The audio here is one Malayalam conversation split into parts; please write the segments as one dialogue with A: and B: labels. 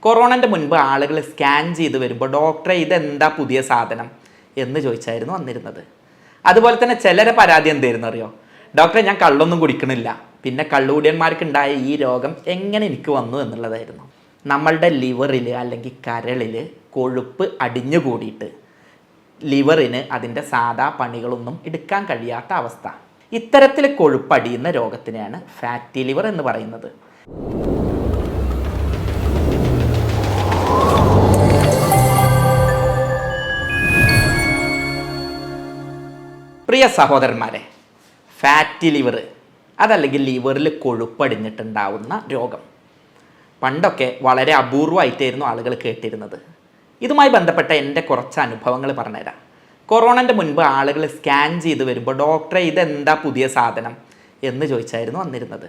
A: കൊറോണൻ്റെ മുൻപ് ആളുകൾ സ്കാൻ ചെയ്ത് വരുമ്പോൾ ഡോക്ടറെ ഇതെന്താ പുതിയ സാധനം എന്ന് ചോദിച്ചായിരുന്നു വന്നിരുന്നത്. അതുപോലെ തന്നെ ചിലരെ പരാതി എന്തായിരുന്നു അറിയോ? ഡോക്ടറെ ഞാൻ കള്ളൊന്നും കുടിക്കണില്ല, പിന്നെ കള്ളുകൂടിയന്മാർക്കുണ്ടായ ഈ രോഗം എങ്ങനെ എനിക്ക് വന്നു എന്നുള്ളതായിരുന്നു. നമ്മളുടെ ലിവറിൽ അല്ലെങ്കിൽ കരളിൽ കൊഴുപ്പ് അടിഞ്ഞു കൂടിയിട്ട് ലിവറിന് അതിൻ്റെ സാധാ പണികളൊന്നും എടുക്കാൻ കഴിയാത്ത അവസ്ഥ. ഇത്തരത്തിൽ കൊഴുപ്പടിയുന്ന രോഗത്തിനെയാണ് ഫാറ്റി ലിവർ എന്ന് പറയുന്നത്. പ്രിയ സഹോദരന്മാരെ, ഫാറ്റി ലിവർ അതല്ലെങ്കിൽ ലിവറിൽ കൊഴുപ്പടിഞ്ഞിട്ടുണ്ടാവുന്ന രോഗം പണ്ടൊക്കെ വളരെ അപൂർവമായിട്ടായിരുന്നു ആളുകൾ കേട്ടിരുന്നത്. ഇതുമായി ബന്ധപ്പെട്ട എൻ്റെ കുറച്ച് അനുഭവങ്ങൾ പറഞ്ഞുതരാം. കൊറോണൻ്റെ മുൻപ് ആളുകൾ സ്കാൻ ചെയ്ത് വരുമ്പോൾ ഡോക്ടറെ ഇതെന്താ പുതിയ സാധനം എന്ന് ചോദിച്ചായിരുന്നു വന്നിരുന്നത്.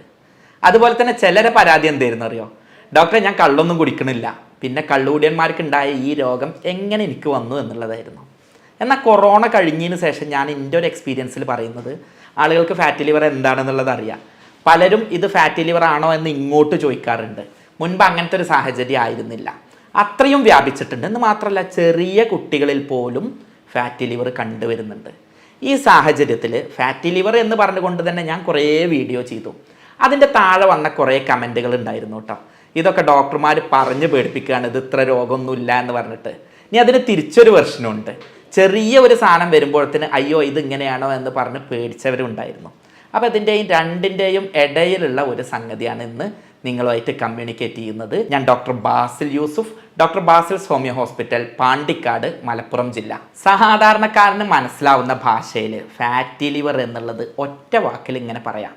A: അതുപോലെ തന്നെ ചിലരെ പരാതി എന്തായിരുന്നു അറിയോ? ഡോക്ടറെ ഞാൻ കള്ളൊന്നും കുടിക്കണില്ല, പിന്നെ കള്ളുകൂടിയന്മാർക്കുണ്ടായ ഈ രോഗം എങ്ങനെ എനിക്ക് വന്നു എന്നുള്ളതായിരുന്നു. എന്നാൽ കൊറോണ കഴിഞ്ഞതിന് ശേഷം ഞാൻ എൻ്റെ ഒരു എക്സ്പീരിയൻസിൽ പറയുന്നത് ആളുകൾക്ക് ഫാറ്റി ലിവർ എന്താണെന്നുള്ളത് അറിയാം. പലരും ഇത് ഫാറ്റി ലിവർ ആണോ എന്ന് ഇങ്ങോട്ട് ചോദിക്കാറുണ്ട്. മുൻപ് അങ്ങനത്തെ ഒരു സാഹചര്യം ആയിരുന്നില്ല, അത്രയും വ്യാപിച്ചിട്ടുണ്ട്. എന്ന് മാത്രമല്ല ചെറിയ കുട്ടികളിൽ പോലും ഫാറ്റി ലിവർ കണ്ടുവരുന്നുണ്ട്. ഈ സാഹചര്യത്തിൽ ഫാറ്റി ലിവർ എന്ന് പറഞ്ഞുകൊണ്ട് തന്നെ ഞാൻ കുറേ വീഡിയോ ചെയ്തു. അതിൻ്റെ താഴെ വന്ന കുറേ കമൻറ്റുകൾ ഉണ്ടായിരുന്നു കേട്ടോ. ഇതൊക്കെ ഡോക്ടർമാർ പറഞ്ഞ് പേടിപ്പിക്കുകയാണ്, ഇത് ഇത്ര രോഗമൊന്നുമില്ല എന്ന് പറഞ്ഞിട്ട്. ഇനി അതിന് തിരിച്ചൊരു വെർഷനുണ്ട്. ചെറിയ ഒരു സാധനം വരുമ്പോഴത്തേന് അയ്യോ ഇത് ഇങ്ങനെയാണോ എന്ന് പറഞ്ഞ് പേടിച്ചവരുണ്ടായിരുന്നു. അപ്പോൾ ഇതിൻ്റെയും രണ്ടിൻ്റെയും ഇടയിലുള്ള ഒരു സംഗതിയാണ് ഇന്ന് നിങ്ങളുമായിട്ട് കമ്മ്യൂണിക്കേറ്റ് ചെയ്യുന്നത്. ഞാൻ doctor Basil Yusuf, doctor Basil's homeo hospital, Pandikkad, Malappuram ജില്ല. സാധാരണക്കാരന് മനസ്സിലാവുന്ന ഭാഷയിൽ ഫാറ്റി ലിവർ എന്നുള്ളത് ഒറ്റ വാക്കിൽ ഇങ്ങനെ പറയാം: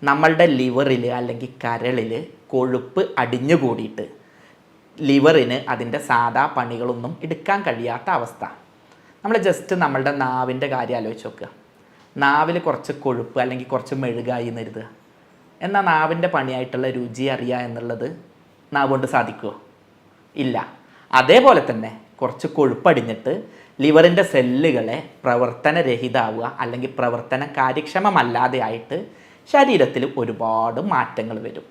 A: നമ്മളുടെ ലിവറിൽ അല്ലെങ്കിൽ കരളിൽ കൊഴുപ്പ് അടിഞ്ഞു കൂടിയിട്ട് ലിവറിന് അതിൻ്റെ സാധാ പണികളൊന്നും എടുക്കാൻ കഴിയാത്ത അവസ്ഥ. നമ്മൾ ജസ്റ്റ് നമ്മളുടെ നാവിൻ്റെ കാര്യം ആലോചിച്ച് നോക്കുക. നാവിൽ കുറച്ച് കൊഴുപ്പ് അല്ലെങ്കിൽ കുറച്ച് മെഴുകായി എന്ന് കരുതുക. എന്നാൽ നാവിൻ്റെ പണിയായിട്ടുള്ള രുചി അറിയുക എന്നുള്ളത് നാവ് കൊണ്ട് സാധിക്കുമോ? ഇല്ല. അതേപോലെ തന്നെ കുറച്ച് കൊഴുപ്പടിഞ്ഞിട്ട് ലിവറിൻ്റെ സെല്ലുകളെ പ്രവർത്തനരഹിതമാവുക അല്ലെങ്കിൽ പ്രവർത്തന കാര്യക്ഷമമല്ലാതെ ആയിട്ട് ശരീരത്തിൽ ഒരുപാട് മാറ്റങ്ങൾ വരും.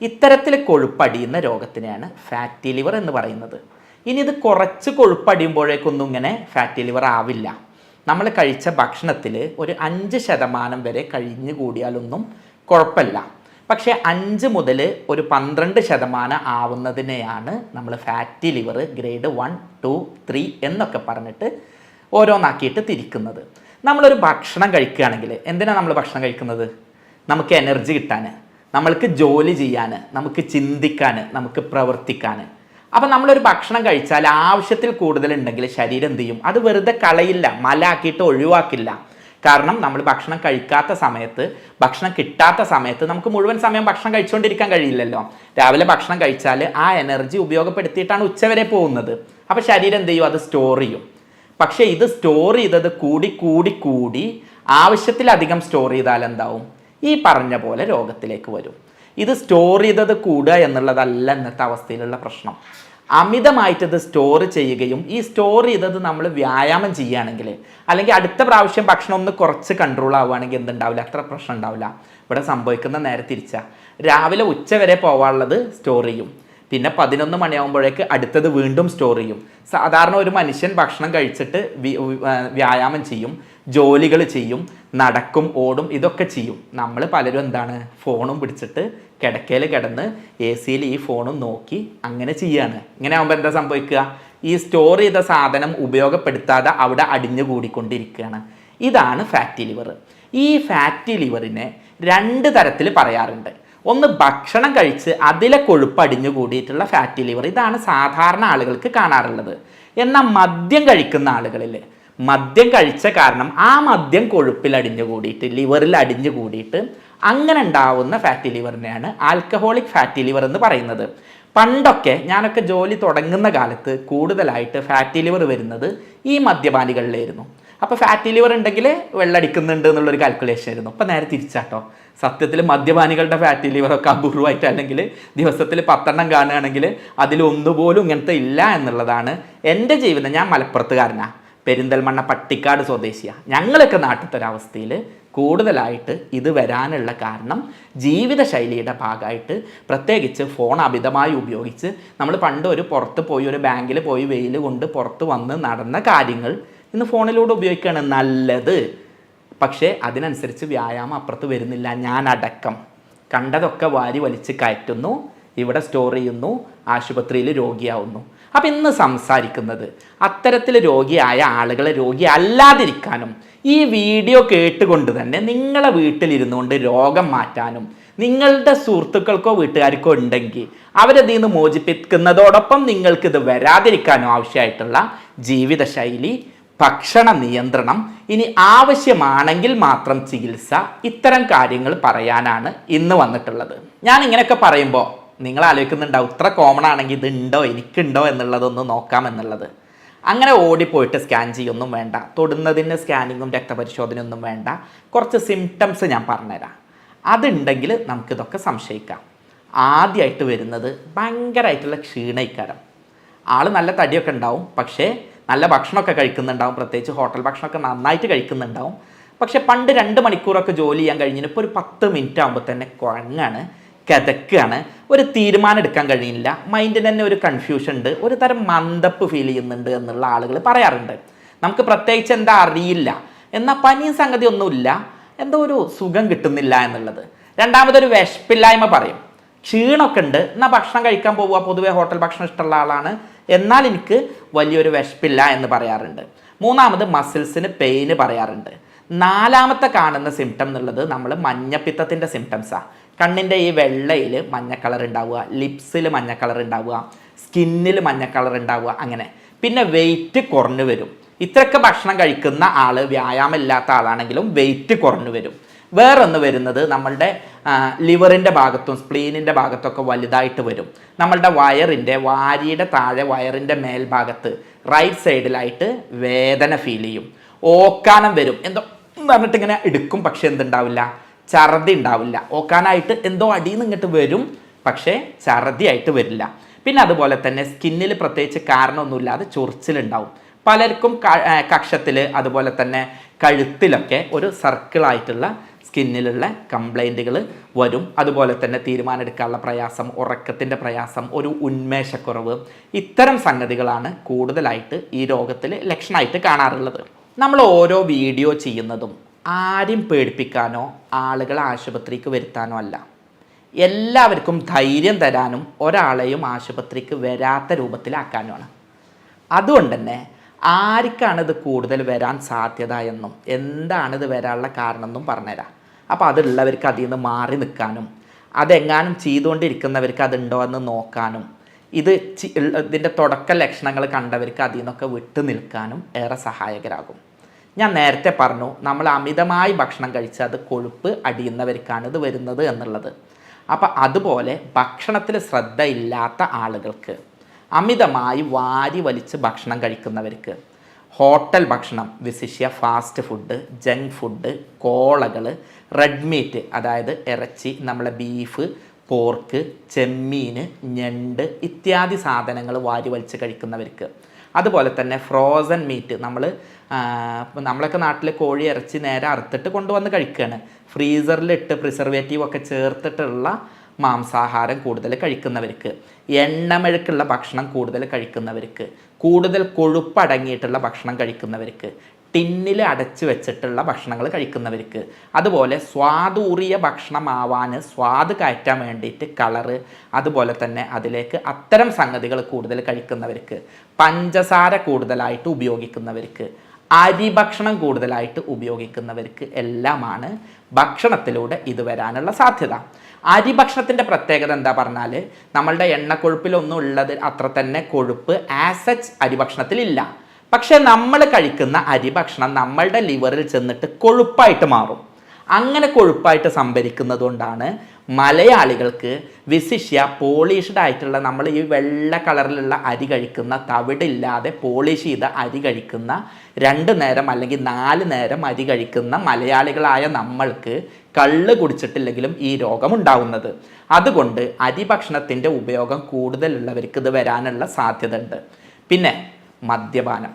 A: ഇത്തരത്തിൽ കൊഴുപ്പടിയുന്ന രോഗത്തിനെയാണ് ഫാറ്റി ലിവർ എന്ന് പറയുന്നത്. ഇനി ഇത് കുറച്ച് കൊഴുപ്പടിയുമ്പോഴേക്കൊന്നും ഇങ്ങനെ ഫാറ്റി ലിവർ ആവില്ല. നമ്മൾ കഴിച്ച ഭക്ഷണത്തിൽ ഒരു 5% വരെ കഴിഞ്ഞു കൂടിയാലൊന്നും കുഴപ്പമില്ല. പക്ഷേ 5 മുതൽ ഒരു 12% ആവുന്നതിനെയാണ് നമ്മൾ ഫാറ്റി ലിവർ ഗ്രേഡ് 1, 2, 3 എന്നൊക്കെ പറഞ്ഞിട്ട് ഓരോന്നാക്കിയിട്ട് തിരിക്കുന്നത്. നമ്മളൊരു ഭക്ഷണം കഴിക്കുകയാണെങ്കിൽ എന്തിനാണ് നമ്മൾ ഭക്ഷണം കഴിക്കുന്നത്? നമുക്ക് എനർജി കിട്ടാൻ, നമ്മൾക്ക് ജോലി ചെയ്യാൻ, നമുക്ക് ചിന്തിക്കാൻ, നമുക്ക് പ്രവർത്തിക്കാൻ. അപ്പം നമ്മളൊരു ഭക്ഷണം കഴിച്ചാൽ ആവശ്യത്തിൽ കൂടുതലുണ്ടെങ്കിൽ ശരീരം എന്ത് ചെയ്യും? അത് വെറുതെ കളയില്ല, മലാക്കിയിട്ട് ഒഴിവാക്കില്ല. കാരണം നമ്മൾ ഭക്ഷണം കഴിക്കാത്ത സമയത്ത്, ഭക്ഷണം കിട്ടാത്ത സമയത്ത് നമുക്ക് മുഴുവൻ സമയം ഭക്ഷണം കഴിച്ചുകൊണ്ടിരിക്കാൻ കഴിയില്ലല്ലോ. രാവിലെ ഭക്ഷണം കഴിച്ചാൽ ആ എനർജി ഉപയോഗപ്പെടുത്തിയിട്ടാണ് ഉച്ചവരെ പോകുന്നത്. അപ്പോൾ ശരീരം എന്ത് ചെയ്യും? അത് സ്റ്റോർ ചെയ്യും. പക്ഷേ ഇത് സ്റ്റോർ ചെയ്തത് കൂടി കൂടി കൂടി ആവശ്യത്തിലധികം സ്റ്റോർ ചെയ്താൽ എന്താവും? ഈ പറഞ്ഞ പോലെ രോഗത്തിലേക്ക് വരും. ഇത് സ്റ്റോർ ചെയ്തത് കൂടുക എന്നുള്ളതല്ല ഇന്നത്തെ അവസ്ഥയിലുള്ള പ്രശ്നം. അമിതമായിട്ട് ഇത് സ്റ്റോർ ചെയ്യുകയും ഈ സ്റ്റോർ ചെയ്തത് നമ്മൾ വ്യായാമം ചെയ്യുകയാണെങ്കിൽ അല്ലെങ്കിൽ അടുത്ത പ്രാവശ്യം ഭക്ഷണം ഒന്ന് കുറച്ച് കൺട്രോൾ ആവുകയാണെങ്കിൽ എന്തുണ്ടാവില്ല? അത്ര പ്രശ്നം ഉണ്ടാവില്ല. ഇവിടെ സംഭവിക്കുന്ന നേരെ തിരിച്ചാണ്. രാവിലെ ഉച്ച വരെ പോകാനുള്ളത് സ്റ്റോർ ചെയ്യും, പിന്നെ 11 മണിയാകുമ്പോഴേക്ക് അടുത്തത് വീണ്ടും സ്റ്റോർ ചെയ്യും. സാധാരണ ഒരു മനുഷ്യൻ ഭക്ഷണം കഴിച്ചിട്ട് വ്യായാമം ചെയ്യും, ജോലികൾ ചെയ്യും, നടക്കും, ഓടും, ഇതൊക്കെ ചെയ്യും. നമ്മൾ പലരും എന്താണ്? ഫോണും പിടിച്ചിട്ട് കിടക്കയിൽ കിടന്ന് AC-യിൽ ഈ ഫോണും നോക്കി അങ്ങനെ ചെയ്യാണ്. ഇങ്ങനെ ആകുമ്പോൾ എന്താ സംഭവിക്കുക? ഈ സ്റ്റോർ ചെയ്ത സാധനം ഉപയോഗപ്പെടുത്താതെ അവിടെ അടിഞ്ഞു കൂടിക്കൊണ്ടിരിക്കുകയാണ്. ഇതാണ് ഫാറ്റി ലിവർ. ഈ ഫാറ്റി ലിവറിനെ 2 തരത്തിൽ പറയാറുണ്ട്. ഒന്ന്, ഭക്ഷണം കഴിച്ച് അതിലെ കൊഴുപ്പ് അടിഞ്ഞു കൂടിയിട്ടുള്ള ഫാറ്റി ലിവർ. ഇതാണ് സാധാരണ ആളുകൾക്ക് കാണാറുള്ളത്. എന്നാൽ മദ്യം കഴിക്കുന്ന ആളുകളിൽ മദ്യം കഴിച്ച കാരണം ആ മദ്യം കൊഴുപ്പിൽ അടിഞ്ഞു കൂടിയിട്ട് ലിവറിൽ അടിഞ്ഞു കൂടിയിട്ട് അങ്ങനെ ഉണ്ടാവുന്ന ഫാറ്റി ലിവറിനെയാണ് ആൽക്കഹോളിക് ഫാറ്റി ലിവർ എന്ന് പറയുന്നത്. പണ്ടൊക്കെ ഞാനൊക്കെ ജോലി തുടങ്ങുന്ന കാലത്ത് കൂടുതലായിട്ട് ഫാറ്റി ലിവർ വരുന്നത് ഈ മദ്യപാനികളിലായിരുന്നു. അപ്പോൾ ഫാറ്റി ലിവർ ഉണ്ടെങ്കിൽ വെള്ളടിക്കുന്നുണ്ട് എന്നുള്ളൊരു കാൽക്കുലേഷൻ ആയിരുന്നു. അപ്പോൾ നേരെ തിരിച്ചാട്ടോ. സത്യത്തിൽ മദ്യപാനികളുടെ ഫാറ്റി ലിവറൊക്കെ അപൂർവമായിട്ട് അല്ലെങ്കിൽ ദിവസത്തിൽ 10 കാണുകയാണെങ്കിൽ അതിലൊന്നുപോലും ഇങ്ങനത്തെ ഇല്ല എന്നുള്ളതാണ് എൻ്റെ ജീവിതം. ഞാൻ മലപ്പുറത്തുകാരനാണ്, പെരിന്തൽമണ്ണ പട്ടിക്കാട് സ്വദേശിയാണ്. ഞങ്ങളൊക്കെ നാട്ടിലൊരവസ്ഥയിൽ കൂടുതലായിട്ട് ഇത് വരാനുള്ള കാരണം ജീവിതശൈലിയുടെ ഭാഗമായിട്ട്, പ്രത്യേകിച്ച് ഫോൺ അമിതമായി ഉപയോഗിച്ച് നമ്മൾ പണ്ട് ഒരു പുറത്ത് പോയി ഒരു ബാങ്കിൽ പോയി വെയിൽ കൊണ്ട് പുറത്ത് വന്ന് നടന്ന കാര്യങ്ങൾ ഇന്ന് ഫോണിലൂടെ ഉപയോഗിക്കുകയാണ് നല്ലത്. പക്ഷേ അതിനനുസരിച്ച് വ്യായാമം അപ്പുറത്ത് വരുന്നില്ല. ഞാനടക്കം കണ്ടതൊക്കെ വാരി വലിച്ച് കയറ്റുന്നു, ഇവിടെ സ്റ്റോർ ചെയ്യുന്നു, ആശുപത്രിയിൽ രോഗിയാവുന്നു. അപ്പം ഇന്ന് സംസാരിക്കുന്നത് അത്തരത്തിൽ രോഗിയായ ആളുകളെ രോഗി അല്ലാതിരിക്കാനും ഈ വീഡിയോ കേട്ടുകൊണ്ട് തന്നെ നിങ്ങളെ വീട്ടിലിരുന്നുകൊണ്ട് രോഗം മാറ്റാനും നിങ്ങളുടെ സുഹൃത്തുക്കൾക്കോ വീട്ടുകാർക്കോ ഉണ്ടെങ്കിൽ അവരതിൽ നിന്ന് മോചിപ്പിക്കുന്നതോടൊപ്പം നിങ്ങൾക്കിത് വരാതിരിക്കാനും ആവശ്യമായിട്ടുള്ള ജീവിതശൈലി, ഭക്ഷണ നിയന്ത്രണം, ഇനി ആവശ്യമാണെങ്കിൽ മാത്രം ചികിത്സ, ഇത്തരം കാര്യങ്ങൾ പറയാനാണ് ഇന്ന് വന്നിട്ടുള്ളത്. ഞാൻ ഇങ്ങനെയൊക്കെ പറയുമ്പോൾ നിങ്ങൾ ആലോചിക്കുന്നുണ്ടാവും ഇത്ര കോമൺ ആണെങ്കിൽ ഇത് ഉണ്ടോ എനിക്കുണ്ടോ എന്നുള്ളതൊന്ന് നോക്കാം എന്നുള്ളത്. അങ്ങനെ ഓടിപ്പോയിട്ട് സ്കാൻ ചെയ്യൊന്നും വേണ്ട, തൊടുന്നതിന് സ്കാനിങ്ങും രക്തപരിശോധനയൊന്നും വേണ്ട. കുറച്ച് സിംറ്റംസ് ഞാൻ പറഞ്ഞുതരാം. അതുണ്ടെങ്കിൽ നമുക്കിതൊക്കെ സംശയിക്കാം. ആദ്യമായിട്ട് വരുന്നത് ഭയങ്കരമായിട്ടുള്ള ക്ഷീണയിക്കാരം. ആൾ നല്ല തടിയൊക്കെ ഉണ്ടാവും, പക്ഷേ നല്ല ഭക്ഷണമൊക്കെ കഴിക്കുന്നുണ്ടാവും, പ്രത്യേകിച്ച് ഹോട്ടൽ ഭക്ഷണമൊക്കെ നന്നായിട്ട് കഴിക്കുന്നുണ്ടാവും. പക്ഷെ പണ്ട് 2 മണിക്കൂറൊക്കെ ജോലി ചെയ്യാൻ കഴിഞ്ഞിട്ട് ഇപ്പോൾ ഒരു 10 മിനിറ്റ് ആകുമ്പോൾ തന്നെ കുഴങ്ങാണ്, കിതക്കുകയാണ്, ഒരു തീരുമാനം എടുക്കാൻ കഴിയില്ല, മൈൻഡിന് തന്നെ ഒരു കൺഫ്യൂഷൻ ഉണ്ട്, ഒരു തരം മന്ദപ്പ് ഫീൽ ചെയ്യുന്നുണ്ട് എന്നുള്ള ആളുകൾ പറയാറുണ്ട്. നമുക്ക് പ്രത്യേകിച്ച് എന്താ അറിയില്ല, എന്നാൽ പനിയും സംഗതി ഒന്നുമില്ല, എന്തോ ഒരു സുഖം കിട്ടുന്നില്ല എന്നുള്ളത്. രണ്ടാമതൊരു വിശപ്പില്ലായ്മ പറയും. ക്ഷീണമൊക്കെ ഉണ്ട്, എന്നാൽ ഭക്ഷണം കഴിക്കാൻ പോവുക, പൊതുവെ ഹോട്ടൽ ഭക്ഷണം ഇഷ്ടമുള്ള ആളാണ്, എന്നാൽ എനിക്ക് വലിയൊരു വിശപ്പില്ല എന്ന് പറയാറുണ്ട്. മൂന്നാമത് മസിൽസിന് പെയിന് പറയാറുണ്ട്. നാലാമത്തെ കാണുന്ന സിംറ്റം എന്നുള്ളത് നമ്മൾ മഞ്ഞപ്പിത്തത്തിൻ്റെ സിംറ്റംസാണ്. കണ്ണിൻ്റെ ഈ വെള്ളയിൽ മഞ്ഞ കളർ ഉണ്ടാവുക, ലിപ്സിൽ മഞ്ഞ കളർ ഉണ്ടാവുക, സ്കിന്നിൽ മഞ്ഞ കളർ ഉണ്ടാവുക, അങ്ങനെ. പിന്നെ വെയിറ്റ് കുറഞ്ഞു വരും. ഇത്രയൊക്കെ ഭക്ഷണം കഴിക്കുന്ന ആൾ, വ്യായാമം ഇല്ലാത്ത ആളാണെങ്കിലും വെയിറ്റ് കുറഞ്ഞു വരും. വേറൊന്ന് വരുന്നത് നമ്മളുടെ ലിവറിൻ്റെ ഭാഗത്തും സ്പ്ലീനിൻ്റെ ഭാഗത്തൊക്കെ വലുതായിട്ട് വരും. നമ്മളുടെ വയറിൻ്റെ വാരിയുടെ താഴെ വയറിൻ്റെ മേൽഭാഗത്ത് റൈറ്റ് സൈഡിലായിട്ട് വേദന ഫീൽ ചെയ്യും. ഓക്കാനം വരും. എന്തോ പറഞ്ഞിട്ട് ഇങ്ങനെ എടുക്കും, പക്ഷെ എന്തുണ്ടാവില്ല, ഛർദി ഉണ്ടാവില്ല. ഓക്കാനായിട്ട് എന്തോ അടിയിൽ നിന്ന് ഇങ്ങോട്ട് വരും, പക്ഷേ ഛർദിയായിട്ട് വരില്ല. പിന്നെ അതുപോലെ തന്നെ സ്കിന്നിൽ പ്രത്യേകിച്ച് കാരണമൊന്നുമില്ലാതെ ചൊറിച്ചിലുണ്ടാവും. പലർക്കും കക്ഷത്തിൽ അതുപോലെ തന്നെ കഴുത്തിലൊക്കെ ഒരു സർക്കിളായിട്ടുള്ള സ്കിന്നിലുള്ള കംപ്ലൈൻറ്റുകൾ വരും. അതുപോലെ തന്നെ തീരുമാനം എടുക്കാനുള്ള പ്രയാസം, ഉറക്കത്തിൻ്റെ പ്രയാസം, ഒരു ഉന്മേഷക്കുറവ്, ഇത്തരം സംഗതികളാണ് കൂടുതലായിട്ട് ഈ രോഗത്തിൽ ലക്ഷണമായിട്ട് കാണാറുള്ളത്. നമ്മൾ ഓരോ വീഡിയോ ചെയ്യുന്നതും ആരും പേടിപ്പിക്കാനോ ആളുകളെ ആശുപത്രിക്ക് വരുത്താനോ അല്ല, എല്ലാവർക്കും ധൈര്യം തരാനും ഒരാളെയും ആശുപത്രിക്ക് വരാത്ത രൂപത്തിലാക്കാനുമാണ്. അതുകൊണ്ട് തന്നെ ആർക്കാണിത് കൂടുതൽ വരാൻ സാധ്യത എന്നും എന്താണിത് വരാനുള്ള കാരണം എന്നും പറഞ്ഞുതരാം. അപ്പോൾ അതുള്ളവർക്ക് അതിൽ നിന്ന് മാറി നിൽക്കാനും അതെങ്ങാനും ചെയ്തുകൊണ്ടിരിക്കുന്നവർക്ക് അതുണ്ടോ എന്ന് നോക്കാനും ഇതിൻ്റെ തുടക്ക ലക്ഷണങ്ങൾ കണ്ടവർക്ക് അതിൽ നിന്നൊക്കെ വിട്ടു നിൽക്കാനും ഏറെ സഹായകരാകും. ഞാൻ നേരത്തെ പറഞ്ഞു, നമ്മൾ അമിതമായി ഭക്ഷണം കഴിച്ച് അത് കൊഴുപ്പ് അടിയുന്നവർക്കാണ് ഇത് വരുന്നത് എന്നുള്ളത്. അപ്പം അതുപോലെ ഭക്ഷണത്തിൽ ശ്രദ്ധയില്ലാത്ത ആളുകൾക്ക്, അമിതമായി വാരി വലിച്ച് ഭക്ഷണം കഴിക്കുന്നവർക്ക്, ഹോട്ടൽ ഭക്ഷണം വിശിഷ്യ ഫാസ്റ്റ് ഫുഡ്, ജങ്ക് ഫുഡ്, കോളകൾ, റെഡ് മീറ്റ് അതായത് ഇറച്ചി, നമ്മളെ ബീഫ്, പോർക്ക്, ചെമ്മീൻ, ഞണ്ട് ഇത്യാദി സാധനങ്ങൾ വാരി വലിച്ച് കഴിക്കുന്നവർക്ക്, അതുപോലെ തന്നെ ഫ്രോസൺ മീറ്റ്, നമ്മളൊക്കെ നാട്ടിൽ കോഴി ഇറച്ചി നേരെ അറുത്തിട്ട് കൊണ്ടുവന്ന് കഴിക്കുകയാണ്. ഫ്രീസറിലിട്ട് പ്രിസർവേറ്റീവ് ഒക്കെ ചേർത്തിട്ടുള്ള മാംസാഹാരം കൂടുതൽ കഴിക്കുന്നവർക്ക്, എണ്ണമെഴുക്കുള്ള ഭക്ഷണം കൂടുതൽ കഴിക്കുന്നവർക്ക്, കൂടുതൽ കൊഴുപ്പടങ്ങിയിട്ടുള്ള ഭക്ഷണം കഴിക്കുന്നവർക്ക്, ടിന്നിൽ അടച്ചു വെച്ചിട്ടുള്ള ഭക്ഷണങ്ങൾ കഴിക്കുന്നവർക്ക്, അതുപോലെ സ്വാദൂറിയ ഭക്ഷണമാവാൻ സ്വാദ് കയറ്റാൻ വേണ്ടിയിട്ട് കളറ്, അതുപോലെ തന്നെ അതിലേക്ക് അത്തരം സംഗതികൾ കൂടുതൽ കഴിക്കുന്നവർക്ക്, പഞ്ചസാര കൂടുതലായിട്ട് ഉപയോഗിക്കുന്നവർക്ക്, അരി ഭക്ഷണം കൂടുതലായിട്ട് ഉപയോഗിക്കുന്നവർക്ക് എല്ലാമാണ് ഭക്ഷണത്തിലൂടെ ഇത് വരാനുള്ള സാധ്യത. അരി ഭക്ഷണത്തിൻ്റെ പ്രത്യേകത എന്താ പറഞ്ഞാൽ, നമ്മളുടെ എണ്ണക്കൊഴുപ്പിലൊന്നും ഉള്ളത് അത്ര തന്നെ കൊഴുപ്പ് ആസച്ച് അരി ഭക്ഷണത്തിലില്ല. പക്ഷേ നമ്മൾ കഴിക്കുന്ന അരി ഭക്ഷണം നമ്മളുടെ ലിവറിൽ ചെന്നിട്ട് കൊഴുപ്പായിട്ട് മാറും. അങ്ങനെ കൊഴുപ്പായിട്ട് സംഭരിക്കുന്നത് കൊണ്ടാണ് മലയാളികൾക്ക് വിശിഷ്യ പോളിഷ്ഡ് ആയിട്ടുള്ള, നമ്മൾ ഈ വെള്ള കളറിലുള്ള അരി കഴിക്കുന്ന, തവിടില്ലാതെ പോളിഷ് ചെയ്ത അരി കഴിക്കുന്ന, 2 നേരം അല്ലെങ്കിൽ 4 നേരം അരി കഴിക്കുന്ന മലയാളികളായ നമ്മൾക്ക് കള്ള് കുടിച്ചിട്ടില്ലെങ്കിലും ഈ രോഗമുണ്ടാവുന്നത്. അതുകൊണ്ട് അരി ഭക്ഷണത്തിൻ്റെ ഉപയോഗം കൂടുതലുള്ളവർക്ക് ഇത് വരാനുള്ള സാധ്യത ഉണ്ട്. പിന്നെ മദ്യപാനം,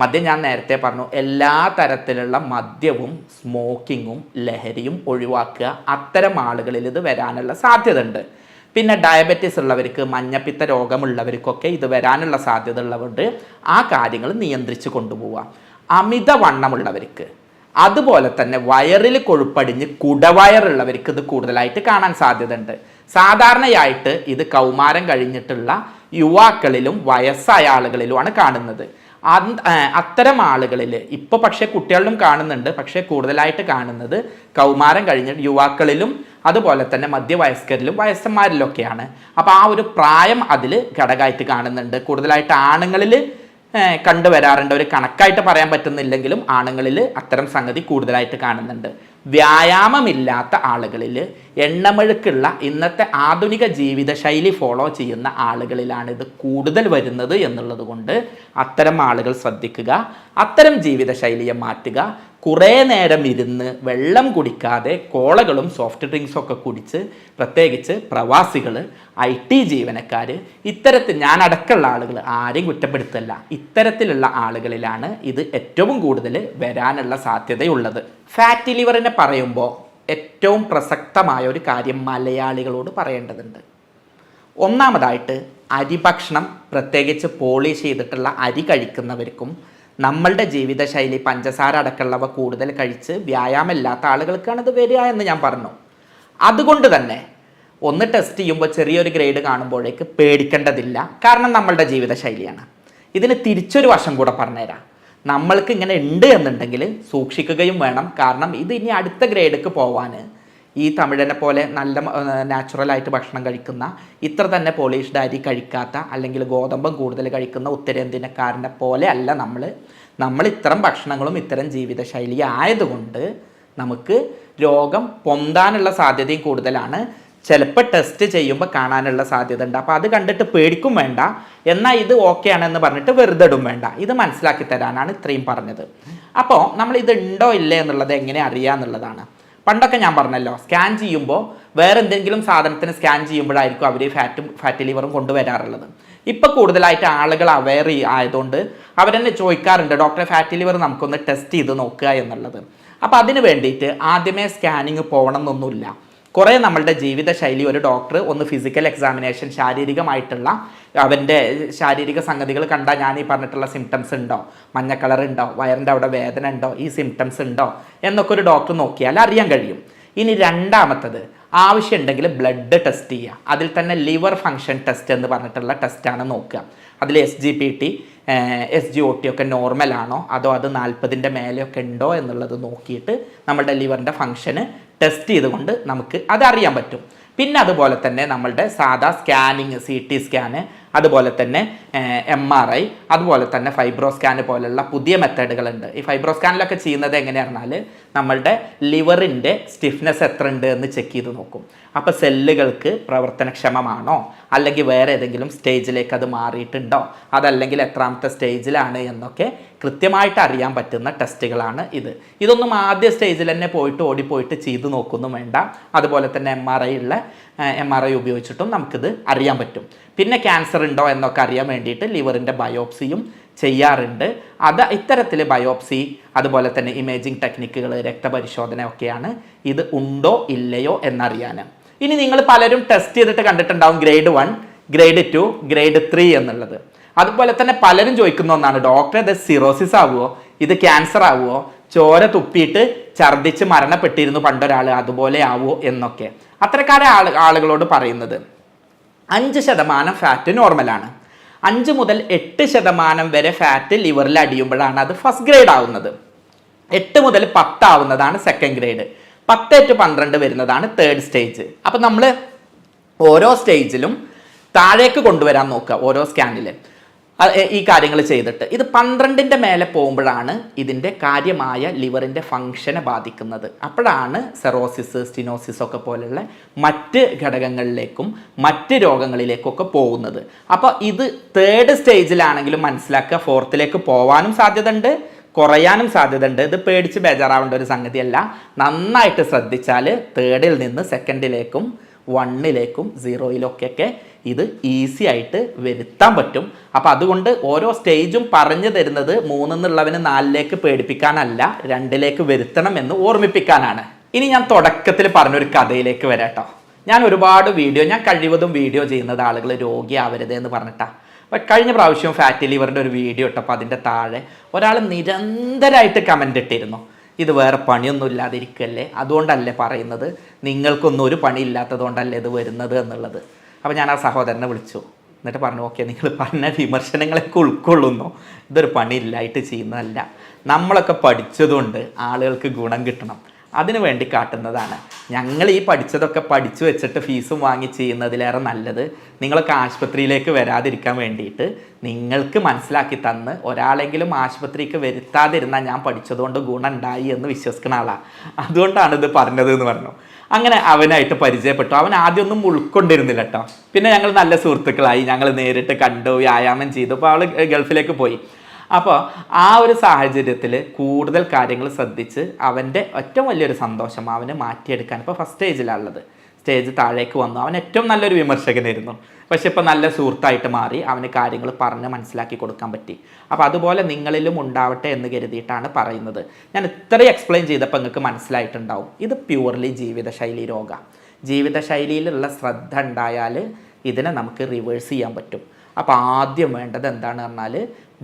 A: മദ്യം ഞാൻ നേരത്തെ പറഞ്ഞു, എല്ലാ തരത്തിലുള്ള മദ്യവും സ്മോക്കിങ്ങും ലഹരിയും ഒഴിവാക്കുക. അത്തരം ആളുകളിൽ ഇത് വരാനുള്ള സാധ്യത ഉണ്ട്. പിന്നെ ഡയബറ്റീസ് ഉള്ളവർക്ക്, മഞ്ഞപ്പിത്ത രോഗമുള്ളവർക്കൊക്കെ ഇത് വരാനുള്ള സാധ്യത ഉള്ളതുകൊണ്ട് ആ കാര്യങ്ങൾ നിയന്ത്രിച്ച് കൊണ്ടുപോവുക. അമിതവണ്ണമുള്ളവർക്ക്, അതുപോലെ തന്നെ വയറിൽ കൊഴുപ്പടിഞ്ഞ് കുടവയറുള്ളവർക്ക് ഇത് കൂടുതലായിട്ട് കാണാൻ സാധ്യതയുണ്ട്. സാധാരണയായിട്ട് ഇത് കൗമാരം കഴിഞ്ഞിട്ടുള്ള യുവാക്കളിലും വയസ്സായ ആളുകളിലുമാണ് കാണുന്നത്. അത്തരം ആളുകളിൽ ഇപ്പോൾ പക്ഷേ കുട്ടികളിലും കാണുന്നുണ്ട്, പക്ഷേ കൂടുതലായിട്ട് കാണുന്നത് കൗമാരം കഴിഞ്ഞ യുവാക്കളിലും അതുപോലെ തന്നെ മധ്യവയസ്കരിലും വയസ്സന്മാരിലൊക്കെയാണ്. അപ്പോൾ ആ ഒരു പ്രായം അതിൽ ഘടകമായിട്ട് കാണുന്നുണ്ട്. കൂടുതലായിട്ട് ആണുങ്ങളിൽ കണ്ടുവരാറുണ്ട്. ഒരു കണക്കായിട്ട് പറയാൻ പറ്റുന്നില്ലെങ്കിലും ആണുങ്ങളിൽ അത്തരം സംഗതി കൂടുതലായിട്ട് കാണുന്നുണ്ട്. വ്യായാമമില്ലാത്ത ആളുകളിൽ, എണ്ണമെഴുക്കുള്ള ഇന്നത്തെ ആധുനിക ജീവിതശൈലി ഫോളോ ചെയ്യുന്ന ആളുകളിലാണ് ഇത് കൂടുതൽ വരുന്നത് എന്നുള്ളത് കൊണ്ട് അത്തരം ആളുകൾ ശ്രദ്ധിക്കുക. അത്തരം ജീവിതശൈലിയെ മാറ്റുക. കുറേ നേരം ഇരുന്ന് വെള്ളം കുടിക്കാതെ കോളകളും സോഫ്റ്റ് ഡ്രിങ്ക്സും ഒക്കെ കുടിച്ച്, പ്രത്യേകിച്ച് പ്രവാസികൾ, IT ജീവനക്കാർ, ഇത്തരത്തിൽ ഞാൻ അടക്കമുള്ള ആളുകൾ, ആരെയും കുറ്റപ്പെടുത്തല്ല, ഇത്തരത്തിലുള്ള ആളുകളിലാണ് ഇത് ഏറ്റവും കൂടുതൽ വരാനുള്ള സാധ്യതയുള്ളത്. ഫാറ്റി ലിവറിനെ പറയുമ്പോൾ ഏറ്റവും പ്രസക്തമായ ഒരു കാര്യം മലയാളികളോട് പറയേണ്ടതുണ്ട്. ഒന്നാമതായിട്ട് അരിഭക്ഷണം, പ്രത്യേകിച്ച് പോളിഷ് ചെയ്തിട്ടുള്ള അരി കഴിക്കുന്നവർക്കും നമ്മളുടെ ജീവിതശൈലി പഞ്ചസാര അടക്കമുള്ളവ കൂടുതൽ കഴിച്ച് വ്യായാമമില്ലാത്ത ആളുകൾക്കാണ് ഇത് വരിക എന്ന് ഞാൻ പറഞ്ഞു. അതുകൊണ്ട് തന്നെ ഒന്ന് ടെസ്റ്റ് ചെയ്യുമ്പോൾ ചെറിയൊരു ഗ്രേഡ് കാണുമ്പോഴേക്ക് പേടിക്കേണ്ടതില്ല. കാരണം നമ്മളുടെ ജീവിതശൈലിയാണ്. ഇതിന് തിരിച്ചൊരു വശം കൂടെ പറഞ്ഞുതരാം. നമ്മൾക്ക് ഇങ്ങനെ ഉണ്ട് എന്നുണ്ടെങ്കിൽ സൂക്ഷിക്കുകയും വേണം. കാരണം ഇത് ഇനി അടുത്ത ഗ്രേഡിലേക്ക് പോവാൻ ഈ തമിഴനെ പോലെ നല്ല നാച്ചുറലായിട്ട് ഭക്ഷണം കഴിക്കുന്ന, ഇത്ര തന്നെ പോളിഷ്ഡ് അരി കഴിക്കാത്ത, അല്ലെങ്കിൽ ഗോതമ്പം കൂടുതൽ കഴിക്കുന്ന ഉത്തരേന്ത്യക്കാരനെ പോലെ അല്ല നമ്മൾ ഇത്തരം ഭക്ഷണങ്ങളും ഇത്തരം ജീവിതശൈലി ആയതുകൊണ്ട് നമുക്ക് രോഗം പൊന്താനുള്ള സാധ്യതയും കൂടുതലാണ്. ചിലപ്പോൾ ടെസ്റ്റ് ചെയ്യുമ്പോൾ കാണാനുള്ള സാധ്യത ഉണ്ട്. അപ്പോൾ അത് കണ്ടിട്ട് പേടിക്കും വേണ്ട, എന്നാൽ ഇത് ഓക്കെ ആണെന്ന് പറഞ്ഞിട്ട് വെറുതെ ഇടും വേണ്ട. ഇത് മനസ്സിലാക്കി തരാനാണ് ഇത്രയും പറഞ്ഞത്. അപ്പോൾ നമ്മൾ ഇത് ഉണ്ടോ ഇല്ലേ എന്നുള്ളത് എങ്ങനെ അറിയാമെന്നുള്ളതാണ്. പണ്ടൊക്കെ ഞാൻ പറഞ്ഞല്ലോ, സ്കാൻ ചെയ്യുമ്പോൾ വേറെ എന്തെങ്കിലും സാധനത്തിന് സ്കാൻ ചെയ്യുമ്പോഴായിരിക്കും അവർ ഫാറ്റി ലിവറും കൊണ്ടുവരാറുള്ളത്. ഇപ്പോൾ കൂടുതലായിട്ട് ആളുകൾ അവെയർ ആയതുകൊണ്ട് അവരെന്നെ ചോദിക്കാറുണ്ട്, ഡോക്ടറെ ഫാറ്റി ലിവർ നമുക്കൊന്ന് ടെസ്റ്റ് ചെയ്ത് നോക്കുക എന്നുള്ളത്. അപ്പോൾ അതിന് വേണ്ടിയിട്ട് ആദ്യമേ സ്കാനിങ് പോകണം എന്നൊന്നുമില്ല. കുറേ നമ്മളുടെ ജീവിതശൈലി ഒരു ഡോക്ടർ ഒന്ന് ഫിസിക്കൽ എക്സാമിനേഷൻ, ശാരീരികമായിട്ടുള്ള അവൻ്റെ ശാരീരിക സംഗതികൾ കണ്ടാൽ ഞാൻ ഈ പറഞ്ഞിട്ടുള്ള സിംറ്റംസ് ഉണ്ടോ, മഞ്ഞ കളർ ഉണ്ടോ, വയറിൻ്റെ അവിടെ വേദന ഉണ്ടോ, ഈ സിംറ്റംസ് ഉണ്ടോ എന്നൊക്കെ ഒരു ഡോക്ടർ നോക്കിയാൽ അറിയാൻ കഴിയും. ഇനി രണ്ടാമത്തത്, ആവശ്യമുണ്ടെങ്കിൽ ബ്ലഡ് ടെസ്റ്റ് ചെയ്യുക. അതിൽ തന്നെ ലിവർ ഫങ്ഷൻ ടെസ്റ്റ് എന്ന് പറഞ്ഞിട്ടുള്ള ടെസ്റ്റാണ് നോക്കുക. അതിൽ SGPT, SGOT ഒക്കെ നോർമലാണോ അതോ അത് 40ൻ്റെ മേലെയൊക്കെ ഉണ്ടോ എന്നുള്ളത് നോക്കിയിട്ട് നമ്മളുടെ ലിവറിൻ്റെ ഫങ്ഷന് ടെസ്റ്റ് ചെയ്തുകൊണ്ട് നമുക്ക് അതറിയാൻ പറ്റും. പിന്നെ അതുപോലെ തന്നെ നമ്മളുടെ സാധാ സ്കാനിങ്, CT സ്കാന്, അതുപോലെ തന്നെ MRI, അതുപോലെ തന്നെ ഫൈബ്രോ സ്കാന് പോലുള്ള പുതിയ മെത്തേഡുകളുണ്ട്. ഈ ഫൈബ്രോ സ്കാനിലൊക്കെ ചെയ്യുന്നത് എങ്ങനെയാണെന്നാൽ നമ്മളുടെ ലിവറിൻ്റെ സ്റ്റിഫ്നെസ് എത്ര ഉണ്ട് എന്ന് ചെക്ക് ചെയ്ത് നോക്കും. അപ്പോൾ സെല്ലുകൾക്ക് പ്രവർത്തനക്ഷമമാണോ, അല്ലെങ്കിൽ വേറെ ഏതെങ്കിലും സ്റ്റേജിലേക്ക് അത് മാറിയിട്ടുണ്ടോ, അതല്ലെങ്കിൽ എത്രാമത്തെ സ്റ്റേജിലാണ് എന്നൊക്കെ കൃത്യമായിട്ട് അറിയാൻ പറ്റുന്ന ടെസ്റ്റുകളാണ് ഇത്. ഇതൊന്നും ആദ്യ സ്റ്റേജിൽ തന്നെ ഓടിപ്പോയിട്ട് ചെയ്ത് നോക്കൊന്നും വേണ്ട. അതുപോലെ തന്നെ MRI ഉപയോഗിച്ചിട്ടും നമുക്കിത് അറിയാൻ പറ്റും. പിന്നെ ക്യാൻസർ ഉണ്ടോ എന്നൊക്കെ അറിയാൻ വേണ്ടിയിട്ട് ലിവറിൻ്റെ ബയോപ്സിയും ചെയ്യാറുണ്ട്. ഇത്തരത്തിൽ ബയോപ്സി, അതുപോലെ തന്നെ ഇമേജിംഗ് ടെക്നിക്കുകൾ, രക്തപരിശോധന ഒക്കെയാണ് ഇത് ഉണ്ടോ ഇല്ലയോ എന്നറിയാൻ. ഇനി നിങ്ങൾ പലരും ടെസ്റ്റ് ചെയ്തിട്ട് കണ്ടിട്ടുണ്ടാവും ഗ്രേഡ് 1, ഗ്രേഡ് 2, ഗ്രേഡ് 3 എന്നുള്ളത്. അതുപോലെ തന്നെ പലരും ചോദിക്കുന്ന ഒന്നാണ്, ഡോക്ടർ ഇത് സിറോസിസ് ആവുമോ, ഇത് ക്യാൻസർ ആവുമോ, ചോര തുപ്പിയിട്ട് ഛർദ്ദിച്ച് മരണപ്പെട്ടിരുന്നു പണ്ടൊരാൾ, അതുപോലെ ആവുമോ എന്നൊക്കെ. അത്തരക്കാരെ ആളുകളോട് പറയുന്നത് 5% ഫാറ്റ് നോർമലാണ്. 5 മുതൽ 8% വരെ ഫാറ്റ് ലിവറിൽ അടിയുമ്പോഴാണ് അത് ഫസ്റ്റ് ഗ്രേഡ് ആവുന്നത്. 8 മുതൽ 10 ആവുന്നതാണ് സെക്കൻഡ് ഗ്രേഡ്. 10 to 12 വരുന്നതാണ് തേർഡ് സ്റ്റേജ്. അപ്പം നമ്മൾ ഓരോ സ്റ്റേജിലും താഴേക്ക് കൊണ്ടുവരാൻ നോക്കുക. ഓരോ സ്കാനിൽ ഈ കാര്യങ്ങൾ ചെയ്തിട്ട് ഇത് 12ൻ്റെ മേലെ പോകുമ്പോഴാണ് ഇതിൻ്റെ കാര്യമായ ലിവറിൻ്റെ ഫങ്ഷനെ ബാധിക്കുന്നത്. അപ്പോഴാണ് സെറോസിസ്, സ്റ്റിനോസിസ് ഒക്കെ പോലുള്ള മറ്റ് ഘടകങ്ങളിലേക്കും മറ്റ് രോഗങ്ങളിലേക്കൊക്കെ പോകുന്നത്. അപ്പോൾ ഇത് തേർഡ് സ്റ്റേജിലാണെങ്കിലും മനസ്സിലാക്കുക, ഫോർത്തിലേക്ക് പോകാനും സാധ്യത ഉണ്ട്, കുറയാനും സാധ്യത ഉണ്ട്. ഇത് പേടിച്ച് ബേജാറാവേണ്ട ഒരു സംഗതിയല്ല. നന്നായിട്ട് ശ്രദ്ധിച്ചാൽ തേർഡിൽ നിന്ന് സെക്കൻഡിലേക്കും 1ലേക്കും 0യിലൊക്കെ ഇത് ഈസി ആയിട്ട് വരുത്താൻ പറ്റും. അപ്പോൾ അതുകൊണ്ട് ഓരോ സ്റ്റേജും പറഞ്ഞു തരുന്നത് 3 എന്നുള്ളവന് 4ലേക്ക് പേടിപ്പിക്കാനല്ല, 2ലേക്ക് വരുത്തണം എന്ന് ഓർമ്മിപ്പിക്കാനാണ്. ഇനി ഞാൻ തുടക്കത്തിൽ പറഞ്ഞൊരു കഥയിലേക്ക് വരാട്ടോ. ഞാൻ ഒരുപാട് ഞാൻ കഴിവതും വീഡിയോ ചെയ്യുന്നത് ആളുകൾ രോഗിയാവരുത് എന്ന് പറഞ്ഞിട്ടാണ്. അപ്പം കഴിഞ്ഞ പ്രാവശ്യം ഫാറ്റി ലിവറിൻ്റെ ഒരു വീഡിയോ ഇട്ടപ്പോൾ അതിൻ്റെ താഴെ ഒരാൾ നിരന്തരമായിട്ട് കമൻ്റ് ഇട്ടിരുന്നു, ഇത് വേറെ പണിയൊന്നും ഇല്ലാതിരിക്കല്ലേ, അതുകൊണ്ടല്ലേ പറയുന്നത്, നിങ്ങൾക്കൊന്നും ഒരു പണി ഇല്ലാത്തതുകൊണ്ടല്ലേ ഇത് വരുന്നത് എന്നുള്ളത്. അപ്പോൾ ഞാൻ ആ സഹോദരനെ വിളിച്ചു, എന്നിട്ട് പറഞ്ഞു, ഓക്കെ, നിങ്ങൾ പറഞ്ഞ വിമർശനങ്ങളൊക്കെ ഉൾക്കൊള്ളുന്നു, ഇതൊരു പണി ഇല്ലായിട്ട് ചെയ്യുന്നതല്ല, നമ്മളൊക്കെ പഠിച്ചതുകൊണ്ട് ആളുകൾക്ക് ഗുണം കിട്ടണം, അതിനു വേണ്ടി കാട്ടുന്നതാണ്. ഞങ്ങൾ ഈ പഠിച്ചതൊക്കെ പഠിച്ചു വെച്ചിട്ട് ഫീസും വാങ്ങി ചെയ്യുന്നതിലേറെ നല്ലത് നിങ്ങളൊക്കെ ആശുപത്രിയിലേക്ക് വരാതിരിക്കാൻ വേണ്ടിയിട്ട് നിങ്ങൾക്ക് മനസ്സിലാക്കി തന്ന് ഒരാളെങ്കിലും ആശുപത്രിക്ക് വരുത്താതിരുന്നാൽ ഞാൻ പഠിച്ചതുകൊണ്ട് ഗുണം ഉണ്ടായി എന്ന് വിശ്വസിക്കുന്ന ആളാണ്, അതുകൊണ്ടാണ് ഇത് പറഞ്ഞത് എന്ന് പറഞ്ഞു. അങ്ങനെ അവനായിട്ട് പരിചയപ്പെട്ടു. അവൻ ആദ്യമൊന്നും ഉൾക്കൊണ്ടിരുന്നില്ല കേട്ടോ. പിന്നെ ഞങ്ങൾ നല്ല സുഹൃത്തുക്കളായി, ഞങ്ങൾ നേരിട്ട് കണ്ടു, വ്യായാമം ചെയ്തു. അപ്പോൾ അവൾ ഗൾഫിലേക്ക് പോയി. അപ്പോൾ ആ ഒരു സാഹചര്യത്തിൽ കൂടുതൽ കാര്യങ്ങൾ ശ്രദ്ധിച്ച് അവൻ്റെ ഏറ്റവും വലിയൊരു സന്തോഷം അവന് മാറ്റിയെടുക്കാൻ ഇപ്പോൾ ഫസ്റ്റ് സ്റ്റേജിലാണുള്ളത്. സ്റ്റേജ് താഴേക്ക് വന്നു. അവൻ ഏറ്റവും നല്ലൊരു വിമർശകനായിരുന്നു, പക്ഷെ ഇപ്പോൾ നല്ല സുഹൃത്തായിട്ട് മാറി. അവന് കാര്യങ്ങൾ പറഞ്ഞ് മനസ്സിലാക്കി കൊടുക്കാൻ പറ്റി. അപ്പോൾ അതുപോലെ നിങ്ങളിലും ഉണ്ടാവട്ടെ എന്ന് കരുതിയിട്ടാണ് പറയുന്നത്. ഞാൻ ഇത്രയും എക്സ്പ്ലെയിൻ ചെയ്തപ്പോൾ നിങ്ങൾക്ക് മനസ്സിലായിട്ടുണ്ടാവും, ഇത് പ്യുവർലി ജീവിതശൈലി രോഗം. ജീവിതശൈലിയിലുള്ള ശ്രദ്ധ ഉണ്ടായാൽ ഇതിനെ നമുക്ക് റിവേഴ്സ് ചെയ്യാൻ പറ്റും. അപ്പോൾ ആദ്യം വേണ്ടത് എന്താണെന്ന് പറഞ്ഞാൽ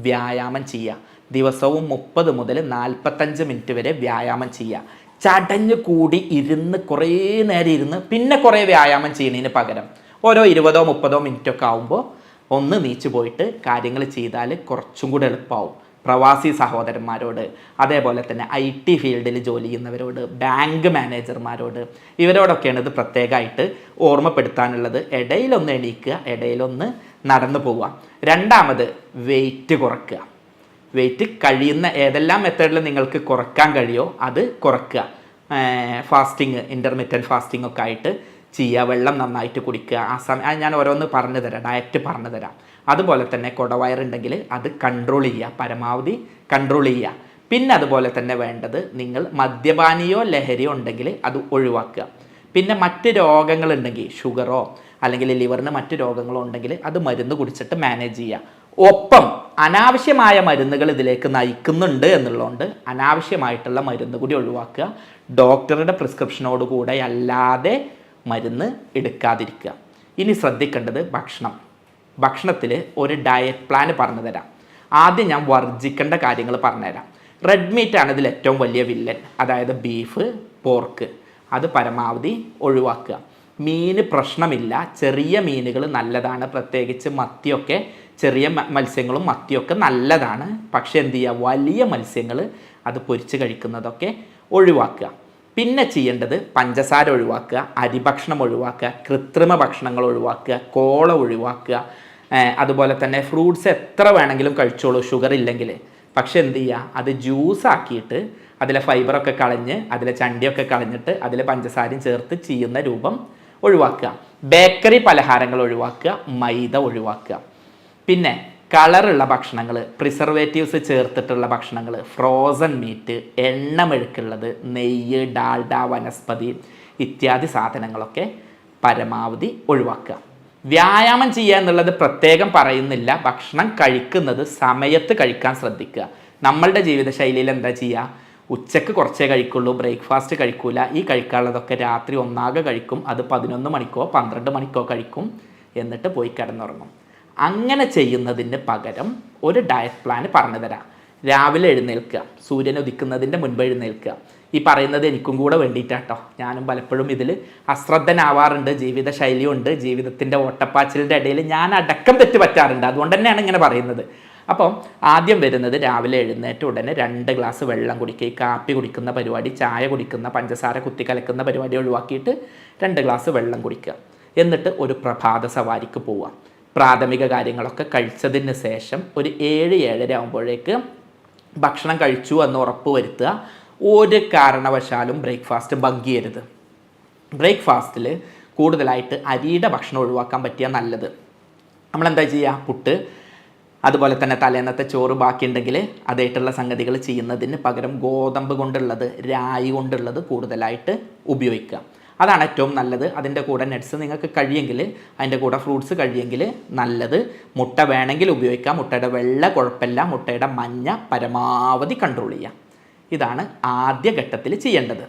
A: വ്യായാമം ചെയ്യുക. ദിവസവും 30 മുതൽ 45 മിനിറ്റ് വരെ വ്യായാമം ചെയ്യുക. ചടഞ്ഞ് കൂടി ഇരുന്ന് കുറേ നേരം ഇരുന്ന് പിന്നെ കുറേ വ്യായാമം ചെയ്യുന്നതിന് പകരം ഓരോ 20-30 മിനിറ്റൊക്കെ ആകുമ്പോൾ ഒന്ന് നീച്ചു പോയിട്ട് കാര്യങ്ങൾ ചെയ്താൽ കുറച്ചും കൂടെ എളുപ്പമാവും. പ്രവാസി സഹോദരന്മാരോട്, അതേപോലെ തന്നെ IT ഫീൽഡിൽ ജോലി ചെയ്യുന്നവരോട്, ബാങ്ക് മാനേജർമാരോട്, ഇവരോടൊക്കെയാണ് ഇത് പ്രത്യേകമായിട്ട് ഓർമ്മപ്പെടുത്താനുള്ളത്. ഇടയിലൊന്ന് എണീക്കുക, ഇടയിലൊന്ന് നടന്നു പോവുക. രണ്ടാമത് വെയിറ്റ് കുറയ്ക്കുക. വെയിറ്റ് കഴിയുന്ന ഏതെല്ലാം മെത്തേഡിൽ നിങ്ങൾക്ക് കുറയ്ക്കാൻ കഴിയുമോ അത് കുറയ്ക്കുക. ഫാസ്റ്റിങ്, ഇൻ്റർമീഡിയറ്റ് ഫാസ്റ്റിംഗ് ഒക്കെ ആയിട്ട് ചെയ്യുക. വെള്ളം നന്നായിട്ട് കുടിക്കുക. ആ സമയം ഞാൻ ഓരോന്ന് പറഞ്ഞു തരാം, ഡയറ്റ് പറഞ്ഞു തരാം. അതുപോലെ തന്നെ കുടവയറുണ്ടെങ്കിൽ അത് കൺട്രോൾ ചെയ്യുക, പരമാവധി കൺട്രോൾ ചെയ്യുക. പിന്നെ അതുപോലെ തന്നെ വേണ്ടത്, നിങ്ങൾ മദ്യപാനിയോ ലഹരിയോ ഉണ്ടെങ്കിൽ അത് ഒഴിവാക്കുക. പിന്നെ മറ്റ് രോഗങ്ങളുണ്ടെങ്കിൽ, ഷുഗറോ അല്ലെങ്കിൽ ലിവറിന് മറ്റ് രോഗങ്ങളോ ഉണ്ടെങ്കിൽ അത് മരുന്ന് കുടിച്ചിട്ട് മാനേജ് ചെയ്യുക. ഒപ്പം അനാവശ്യമായ മരുന്നുകൾ ഇതിലേക്ക് നയിക്കുന്നുണ്ട് എന്നുള്ളതുകൊണ്ട് അനാവശ്യമായിട്ടുള്ള മരുന്ന് കൂടി ഒഴിവാക്കുക. ഡോക്ടറുടെ പ്രിസ്ക്രിപ്ഷനോടുകൂടെ അല്ലാതെ മരുന്ന് എടുക്കാതിരിക്കുക. ഇനി ശ്രദ്ധിക്കേണ്ടത് ഭക്ഷണത്തിൽ ഒരു ഡയറ്റ് പ്ലാൻ പറഞ്ഞു തരാം. ആദ്യം ഞാൻ വർജിക്കേണ്ട കാര്യങ്ങൾ പറഞ്ഞുതരാം. റെഡ് മീറ്റ് ആണ് ഇതിൽ ഏറ്റവും വലിയ വില്ലൻ, അതായത് ബീഫ്, പോർക്ക്, അത് പരമാവധി ഒഴിവാക്കുക. മീൻ പ്രശ്നമില്ല, ചെറിയ മീനുകൾ നല്ലതാണ്, പ്രത്യേകിച്ച് മത്തിയൊക്കെ, ചെറിയ മത്സ്യങ്ങളും മത്തിയൊക്കെ നല്ലതാണ്. പക്ഷേ എന്ത് ചെയ്യുക, വലിയ മത്സ്യങ്ങൾ അത് പൊരിച്ച് കഴിക്കുന്നതൊക്കെ ഒഴിവാക്കുക. പിന്നെ ചെയ്യേണ്ടത് പഞ്ചസാര ഒഴിവാക്കുക, അരിഭക്ഷണം ഒഴിവാക്കുക, കൃത്രിമ ഭക്ഷണങ്ങൾ ഒഴിവാക്കുക, കോള ഒഴിവാക്കുക. അതുപോലെ തന്നെ ഫ്രൂട്ട്സ് എത്ര വേണമെങ്കിലും കഴിച്ചോളൂ ഷുഗർ ഇല്ലെങ്കിൽ. പക്ഷെ എന്ത് ചെയ്യുക, അത് ജ്യൂസാക്കിയിട്ട് അതിലെ ഫൈബറൊക്കെ കളഞ്ഞ് അതിലെ ചണ്ടിയൊക്കെ കളഞ്ഞിട്ട് അതിൽ പഞ്ചസാരയും ചേർത്ത് ചെയ്യുന്ന രൂപം ഒഴിവാക്കുക. ബേക്കറി പലഹാരങ്ങൾ ഒഴിവാക്കുക, മൈദ ഒഴിവാക്കുക. പിന്നെ കളറുള്ള ഭക്ഷണങ്ങൾ, പ്രിസർവേറ്റീവ്സ് ചേർത്തിട്ടുള്ള ഭക്ഷണങ്ങൾ, ഫ്രോസൺ മീറ്റ്, എണ്ണമെഴുക്കുള്ളത്, നെയ്യ്, ഡാൽഡ, വനസ്പതി ഇത്യാദി സാധനങ്ങളൊക്കെ പരമാവധി ഒഴിവാക്കുക. വ്യായാമം ചെയ്യുക എന്നുള്ളത് പ്രത്യേകം പറയുന്നില്ല. ഭക്ഷണം കഴിക്കുന്നത് സമയത്ത് കഴിക്കാൻ ശ്രദ്ധിക്കുക. നമ്മളുടെ ജീവിതശൈലിയിൽ എന്താ ചെയ്യുക, ഉച്ചക്ക് കുറച്ചേ കഴിക്കുള്ളൂ, ബ്രേക്ക്ഫാസ്റ്റ് കഴിക്കൂല, ഈ കഴിക്കാനുള്ളതൊക്കെ രാത്രി ഒന്നാകെ കഴിക്കും. അത് 11 മണിക്കോ 12 മണിക്കോ കഴിക്കും, എന്നിട്ട് പോയി കിടന്നുറങ്ങും. അങ്ങനെ ചെയ്യുന്നതിന് പകരം ഒരു ഡയറ്റ് പ്ലാൻ പറഞ്ഞു തരാം. രാവിലെ എഴുന്നേൽക്കുക, സൂര്യൻ ഉദിക്കുന്നതിൻ്റെ മുൻപ് എഴുന്നേൽക്കുക. ഈ പറയുന്നത് എനിക്കും കൂടെ വേണ്ടിയിട്ടാട്ടോ. ഞാനും പലപ്പോഴും ഇതിൽ അശ്രദ്ധനാവാറുണ്ട്. ജീവിതശൈലിയുണ്ട്, ജീവിതത്തിൻ്റെ ഓട്ടപ്പാച്ചിലിൻ്റെ ഇടയിൽ ഞാൻ അടക്കം തെറ്റ് പറ്റാറുണ്ട്. അതുകൊണ്ട് തന്നെയാണ് ഇങ്ങനെ പറയുന്നത്. അപ്പം ആദ്യം വരുന്നത്, രാവിലെ എഴുന്നേറ്റ ഉടനെ 2 ഗ്ലാസ് വെള്ളം കുടിക്കുക. ഈ കാപ്പി കുടിക്കുന്ന പരിപാടി, ചായ കുടിക്കുന്ന, പഞ്ചസാര കുത്തി കലക്കുന്ന പരിപാടി ഒഴിവാക്കിയിട്ട് 2 ഗ്ലാസ് വെള്ളം കുടിക്കുക. എന്നിട്ട് ഒരു പ്രഭാത സവാരിക്ക് പോവുക. പ്രാഥമിക കാര്യങ്ങളൊക്കെ കഴിച്ചതിന് ശേഷം ഒരു 7-7:30 ആകുമ്പോഴേക്ക് ഭക്ഷണം കഴിച്ചു എന്ന് ഉറപ്പ് വരുത്തുക. ഒരു കാരണവശാലും ബ്രേക്ക്ഫാസ്റ്റ് ബങ്ക് ചെയ്യരുത്. ബ്രേക്ക്ഫാസ്റ്റിൽ കൂടുതലായിട്ട് അരിയുടെ ഭക്ഷണം ഒഴിവാക്കാൻ പറ്റിയാൽ നല്ലത്. നമ്മളെന്താ ചെയ്യുക, പുട്ട്, അതുപോലെ തന്നെ തലേന്നത്തെ ചോറ് ബാക്കിയുണ്ടെങ്കിൽ അതായിട്ടുള്ള സംഗതികൾ ചെയ്യുന്നതിന് പകരം ഗോതമ്പ് കൊണ്ടുള്ളത്, രായി കൊണ്ടുള്ളത് കൂടുതലായിട്ട് ഉപയോഗിക്കുക. അതാണ് ഏറ്റവും നല്ലത്. അതിൻ്റെ കൂടെ നട്ട്സ് നിങ്ങൾക്ക് കഴിയെങ്കിൽ, അതിൻ്റെ കൂടെ ഫ്രൂട്ട്സ് കഴിയെങ്കിൽ നല്ലത്. മുട്ട വേണമെങ്കിൽ ഉപയോഗിക്കാം. മുട്ടയുടെ വെള്ള കുഴപ്പമില്ല, മുട്ടയുടെ മഞ്ഞ പരമാവധി കൺട്രോൾ ചെയ്യാം. ഇതാണ് ആദ്യ ഘട്ടത്തിൽ ചെയ്യേണ്ടത്.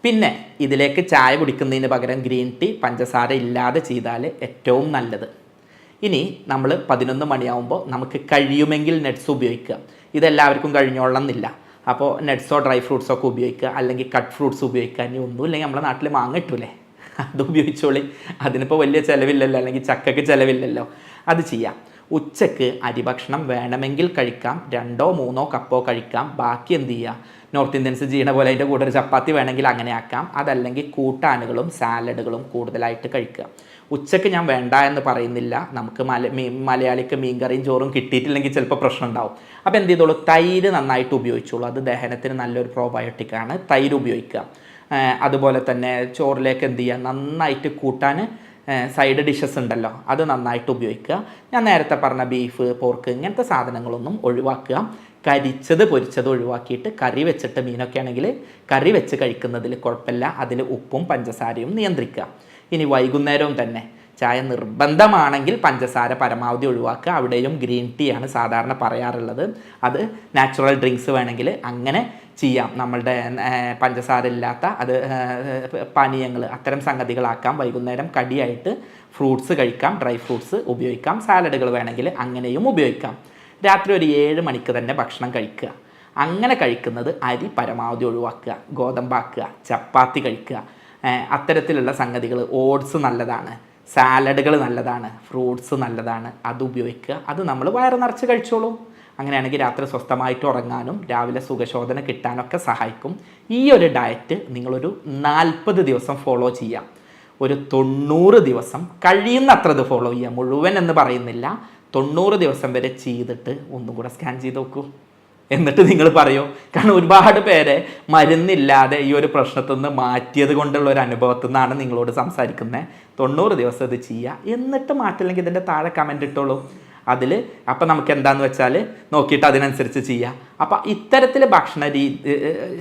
A: പിന്നെ ഇതിലേക്ക് ചായ കുടിക്കുന്നതിന് പകരം ഗ്രീൻ ടീ പഞ്ചസാര ഇല്ലാതെ ചെയ്താൽ ഏറ്റവും നല്ലത്. ഇനി നമ്മൾ 11 മണിയാവുമ്പോൾ നമുക്ക് കഴിയുമെങ്കിൽ നട്ട്സ് ഉപയോഗിക്കുക. ഇതെല്ലാവർക്കും കഴിഞ്ഞോളണം എന്നില്ല. അപ്പോൾ നട്ട്സോ ഡ്രൈ ഫ്രൂട്ട്സോ ഒക്കെ ഉപയോഗിക്കുക, അല്ലെങ്കിൽ കട്ട് ഫ്രൂട്ട്സ് ഉപയോഗിക്കുക. ഇനി ഒന്നുമില്ലെങ്കിൽ നമ്മുടെ നാട്ടിൽ മാങ്ങ കിട്ടൂലേ, അത് ഉപയോഗിച്ചോളി. അതിനിപ്പോൾ വലിയ ചിലവില്ലല്ലോ, അല്ലെങ്കിൽ ചക്കയ്ക്ക് ചിലവില്ലല്ലോ, അത് ചെയ്യാം. ഉച്ചക്ക് അരിഭക്ഷണം വേണമെങ്കിൽ കഴിക്കാം, 2 or 3 കപ്പോ കഴിക്കാം. ബാക്കി എന്ത് ചെയ്യുക, നോർത്ത് ഇന്ത്യൻസ് ചെയ്യണ പോലെ അതിൻ്റെ കൂടെ ഒരു ചപ്പാത്തി വേണമെങ്കിൽ അങ്ങനെ ആക്കാം. അതല്ലെങ്കിൽ കൂട്ടാനുകളും സാലഡുകളും കൂടുതലായിട്ട് കഴിക്കുക. ഉച്ചക്ക് ഞാൻ വേണ്ട എന്ന് പറയുന്നില്ല. നമുക്ക് മലയാളിക്ക് മീൻകറിയും ചോറും കിട്ടിയിട്ടില്ലെങ്കിൽ ചിലപ്പോൾ പ്രശ്നം ഉണ്ടാവും. അപ്പോൾ എന്ത് ചെയ്തോളൂ, തൈര് നന്നായിട്ട് ഉപയോഗിച്ചോളൂ. അത് ദഹനത്തിന് നല്ലൊരു പ്രോബയോട്ടിക്കാണ്, തൈര് ഉപയോഗിക്കുക. അതുപോലെ തന്നെ ചോറിലേക്ക് എന്ത് ചെയ്യുക, നന്നായിട്ട് കൂട്ടാൻ സൈഡ് ഡിഷസ് ഉണ്ടല്ലോ, അത് നന്നായിട്ട് ഉപയോഗിക്കുക. ഞാൻ നേരത്തെ പറഞ്ഞ ബീഫ്, പോർക്ക് ഇങ്ങനത്തെ സാധനങ്ങളൊന്നും ഒഴിവാക്കുക. കരിച്ചത് പൊരിച്ചത് ഒഴിവാക്കിയിട്ട് കറി വെച്ചിട്ട്, മീനൊക്കെ ആണെങ്കിൽ കറി വെച്ച് കഴിക്കുന്നതിൽ കുഴപ്പമില്ല. അതിൽ ഉപ്പും പഞ്ചസാരയും നിയന്ത്രിക്കുക. ഇനി വൈകുന്നേരവും തന്നെ ചായ നിർബന്ധമാണെങ്കിൽ പഞ്ചസാര പരമാവധി ഒഴിവാക്കുക. അവിടെയും ഗ്രീൻ ടീ ആണ് സാധാരണ പറയാറുള്ളത്. അത് നാച്ചുറൽ ഡ്രിങ്ക്സ് വേണമെങ്കിൽ അങ്ങനെ ചെയ്യാം. നമ്മളുടെ പഞ്ചസാര ഇല്ലാത്ത അത് പാനീയങ്ങൾ, അത്തരം സംഗതികളാക്കാം. വൈകുന്നേരം കടിയായിട്ട് ഫ്രൂട്ട്സ് കഴിക്കാം, ഡ്രൈ ഫ്രൂട്ട്സ് ഉപയോഗിക്കാം. സാലഡുകൾ വേണമെങ്കിൽ അങ്ങനെയും ഉപയോഗിക്കാം. രാത്രി ഒരു 7 മണിക്ക് തന്നെ ഭക്ഷണം കഴിക്കുക. അങ്ങനെ കഴിക്കുന്നത് അരി പരമാവധി ഒഴിവാക്കുക. ഗോതമ്പാക്കുക, ചപ്പാത്തി കഴിക്കുക. അത്തരത്തിലുള്ള സംഗതികൾ. ഓട്സ് നല്ലതാണ്, സാലഡുകൾ നല്ലതാണ്, ഫ്രൂട്ട്സ് നല്ലതാണ്, അത് ഉപയോഗിക്കുക. അത് നമ്മൾ വയറ് നിറച്ച് കഴിച്ചോളൂ. അങ്ങനെയാണെങ്കിൽ രാത്രി സ്വസ്ഥമായിട്ട് ഉറങ്ങാനും രാവിലെ സുഖശോധന കിട്ടാനൊക്കെ സഹായിക്കും. ഈ ഒരു ഡയറ്റ് നിങ്ങളൊരു 40 ദിവസം ഫോളോ ചെയ്യാം. ഒരു 90 ദിവസം കഴിയുന്നത്ര ഇത് ഫോളോ ചെയ്യാം. മുഴുവൻ എന്ന് പറയുന്നില്ല, 90 ദിവസം വരെ ചെയ്തിട്ട് ഒന്നും കൂടെ സ്കാൻ ചെയ്ത് നോക്കൂ. എന്നിട്ട് നിങ്ങൾ പറയൂ. കാരണം ഒരുപാട് പേരെ മരുന്നില്ലാതെ ഈ ഒരു പ്രശ്നത്തിൽ നിന്ന് മാറ്റിയത് കൊണ്ടുള്ള ഒരു അനുഭവത്തിൽ നിന്നാണ് നിങ്ങളോട് സംസാരിക്കുന്നത്. 90 ദിവസം ഇത് ചെയ്യുക. എന്നിട്ട് മാറ്റില്ലെങ്കിൽ ഇതിൻ്റെ താഴെ കമൻ്റ് ഇട്ടോളൂ. അതിൽ അപ്പം നമുക്ക് എന്താണെന്ന് വെച്ചാൽ നോക്കിയിട്ട് അതിനനുസരിച്ച് ചെയ്യുക. അപ്പം ഇത്തരത്തിൽ ഭക്ഷണ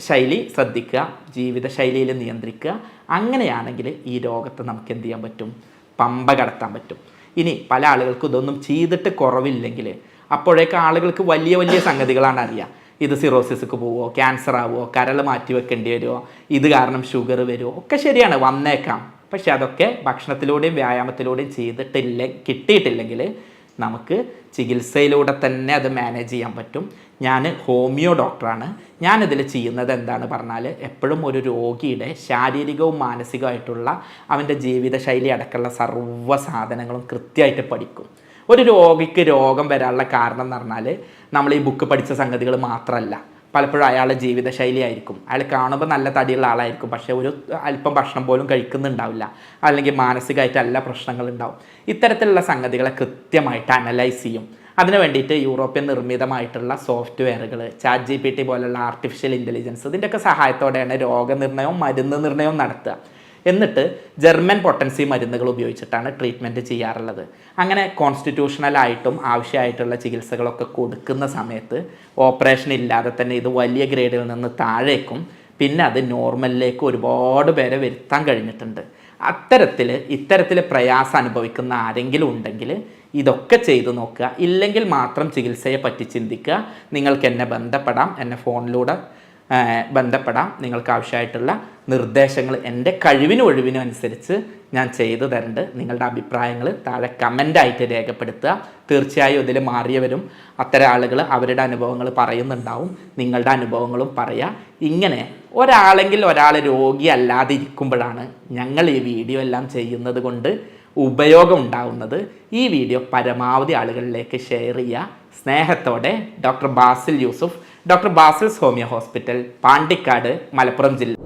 A: ശൈലി ശ്രദ്ധിക്കുക, ജീവിതശൈലിയിൽ നിയന്ത്രിക്കുക. അങ്ങനെയാണെങ്കിൽ ഈ രോഗത്തെ നമുക്ക് എന്ത് ചെയ്യാൻ പറ്റും, പമ്പ കടത്താൻ പറ്റും. ഇനി പല ആളുകൾക്കും ഇതൊന്നും ചെയ്തിട്ട് കുറവില്ലെങ്കിൽ അപ്പോഴേക്ക് ആളുകൾക്ക് വലിയ വലിയ സംഗതികളാണ് അറിയുക. ഇത് സിറോസിസ്ക്ക് പോവുമോ, ക്യാൻസർ ആവുമോ, കരൾ മാറ്റി വെക്കേണ്ടി വരുമോ, ഇത് കാരണം ഷുഗർ വരുമോ, ഒക്കെ ശരിയാണ്, വന്നേക്കാം. പക്ഷെ അതൊക്കെ ഭക്ഷണത്തിലൂടെയും വ്യായാമത്തിലൂടെയും കിട്ടിയിട്ടില്ലെങ്കിൽ നമുക്ക് ചികിത്സയിലൂടെ തന്നെ അത് മാനേജ് ചെയ്യാൻ പറ്റും. ഞാൻ ഹോമിയോ ഡോക്ടറാണ്. ഞാനിതിൽ ചെയ്യുന്നത് എന്താണ് പറഞ്ഞാൽ, എപ്പോഴും ഒരു രോഗിയുടെ ശാരീരികവും മാനസികമായിട്ടുള്ള അവൻ്റെ ജീവിതശൈലി അടക്കമുള്ള സർവ്വ സാധനങ്ങളും കൃത്യമായിട്ട് പഠിക്കും. ഒരു രോഗിക്ക് രോഗം വരാനുള്ള കാരണം എന്ന് പറഞ്ഞാൽ നമ്മൾ ഈ ബുക്ക് പഠിച്ച സംഗതികൾ മാത്രമല്ല. പലപ്പോഴും അയാളുടെ ജീവിതശൈലി ആയിരിക്കും. അയാൾ കാണുമ്പോൾ നല്ല തടിയുള്ള ആളായിരിക്കും, പക്ഷേ ഒരു അല്പം ഭക്ഷണം പോലും കഴിക്കുന്നുണ്ടാവില്ല. അല്ലെങ്കിൽ മാനസികമായിട്ട് എല്ലാ പ്രശ്നങ്ങളുണ്ടാവും. ഇത്തരത്തിലുള്ള സംഗതികളെ കൃത്യമായിട്ട് അനലൈസ് ചെയ്യും. അതിന് വേണ്ടിയിട്ട് യൂറോപ്യൻ നിർമ്മിതമായിട്ടുള്ള സോഫ്റ്റ്വെയറുകൾ, ChatGPT പോലുള്ള ആർട്ടിഫിഷ്യൽ ഇൻ്റലിജൻസ്, ഇതിൻ്റെയൊക്കെ സഹായത്തോടെയാണ് രോഗനിർണയവും മരുന്ന് നിർണയവും നടത്തുക. എന്നിട്ട് ജർമ്മൻ പൊട്ടൻസി മരുന്നുകൾ ഉപയോഗിച്ചിട്ടാണ് ട്രീറ്റ്മെൻറ്റ് ചെയ്യാറുള്ളത്. അങ്ങനെ കോൺസ്റ്റിറ്റ്യൂഷണലായിട്ടും ആവശ്യമായിട്ടുള്ള ചികിത്സകളൊക്കെ കൊടുക്കുന്ന സമയത്ത് ഓപ്പറേഷൻ ഇല്ലാതെ തന്നെ ഇത് വലിയ ഗ്രേഡിൽ നിന്ന് താഴേക്കും പിന്നെ അത് നോർമലിലേക്ക് ഒരുപാട് പേരെ വരുത്താൻ കഴിഞ്ഞിട്ടുണ്ട്. ഇത്തരത്തിൽ പ്രയാസം അനുഭവിക്കുന്ന ആരെങ്കിലും ഉണ്ടെങ്കിൽ ഇതൊക്കെ ചെയ്തു നോക്കുക. ഇല്ലെങ്കിൽ മാത്രം ചികിത്സയെ പറ്റി ചിന്തിക്കുക. നിങ്ങൾക്ക് എന്നെ ബന്ധപ്പെടാം, എന്നെ ഫോണിലൂടെ ബന്ധപ്പെടാം. നിങ്ങൾക്ക് ആവശ്യമായിട്ടുള്ള നിർദ്ദേശങ്ങൾ എൻ്റെ കഴിവിനും ഒഴിവിനും അനുസരിച്ച് ഞാൻ ചെയ്തു തരുന്നുണ്ട്. നിങ്ങളുടെ അഭിപ്രായങ്ങൾ താഴെ കമൻ്റായിട്ട് രേഖപ്പെടുത്തുക. തീർച്ചയായും ഇതിൽ മാറിയവരും അത്തരം ആളുകൾ അവരുടെ അനുഭവങ്ങൾ പറയുന്നുണ്ടാവും. നിങ്ങളുടെ അനുഭവങ്ങളും പറയുക. ഇങ്ങനെ ഒരാൾ രോഗി അല്ലാതെ ഇരിക്കുമ്പോഴാണ് ഞങ്ങൾ ഈ വീഡിയോ എല്ലാം ചെയ്യുന്നത് കൊണ്ട് ഉപയോഗം ഉണ്ടാവുന്നത്. ഈ വീഡിയോ പരമാവധി ആളുകളിലേക്ക് ഷെയർ ചെയ്യുക. സ്നേഹത്തോടെ doctor Basil Yusuf, doctor Basil's homeo hospital, Pandikkad, Malappuram ജില്ല.